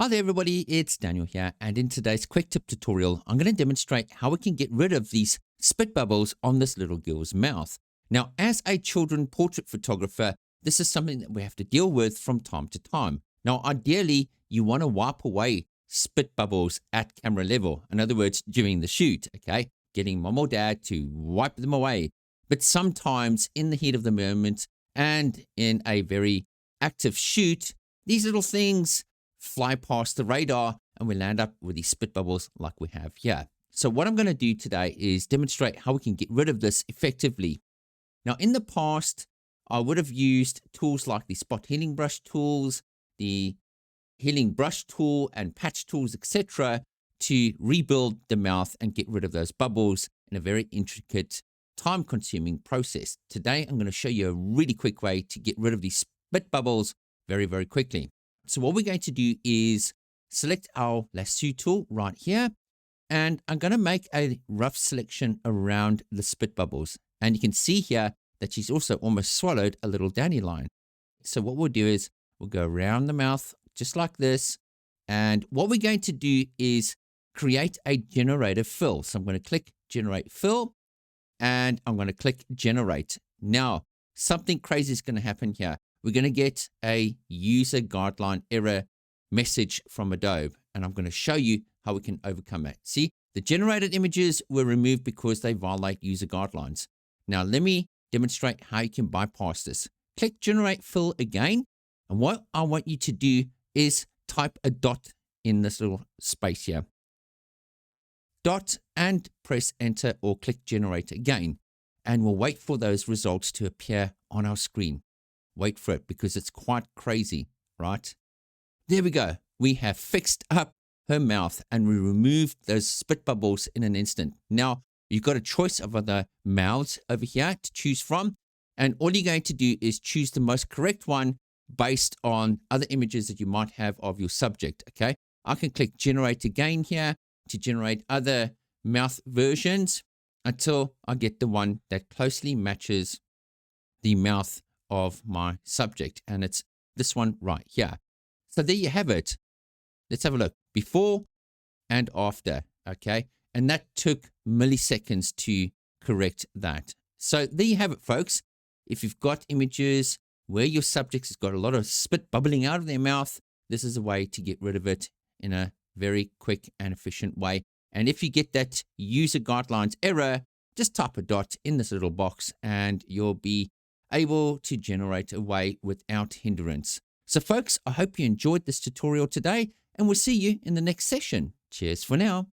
Hi there everybody, it's Daniel here, and in today's quick tip tutorial, I'm going to demonstrate how we can get rid of these spit bubbles on this little girl's mouth. Now, as a children portrait photographer, this is something that we have to deal with from time to time. Now, ideally, you want to wipe away spit bubbles at camera level. In other words, during the shoot, okay? Getting mom or dad to wipe them away. But sometimes in the heat of the moment and in a very active shoot, these little things fly past the radar and we land up with these spit bubbles like we have here. So what I'm going to do today is demonstrate how we can get rid of this effectively. Now, in the past, I would have used tools like the spot healing brush tools, the healing brush tool and patch tools, etc., to rebuild the mouth and get rid of those bubbles in a very intricate, time-consuming process. Today, I'm going to show you a really quick way to get rid of these spit bubbles very, very quickly. So what we're going to do is select our lasso tool right here, and I'm going to make a rough selection around the spit bubbles. And you can see here that she's also almost swallowed a little dandelion. So what we'll do is we'll go around the mouth just like this. And what we're going to do is create a generator fill. So I'm going to click generate fill and I'm going to click generate. Now, something crazy is going to happen here. We're going to get a user guideline error message from Adobe, and I'm going to show you how we can overcome it. See, the generated images were removed because they violate user guidelines. Now, let me demonstrate how you can bypass this. Click generate fill again, and what I want you to do is type a dot in this little space here. Dot and press enter or click generate again, and we'll wait for those results to appear on our screen. Wait for it because it's quite crazy, right? There we go. We have fixed up her mouth and we removed those spit bubbles in an instant. Now, you've got a choice of other mouths over here to choose from. And all you're going to do is choose the most correct one based on other images that you might have of your subject, okay? I can click generate again here to generate other mouth versions until I get the one that closely matches the mouth of my subject, and it's this one right here. So there you have it. Let's have a look before and after, okay? And that took milliseconds to correct that. So there you have it, folks. If you've got images where your subject has got a lot of spit bubbling out of their mouth, this is a way to get rid of it in a very quick and efficient way. And if you get that user guidelines error, just type a dot in this little box and you'll be able to generate away without hindrance. So folks, I hope you enjoyed this tutorial today and we'll see you in the next session. Cheers for now.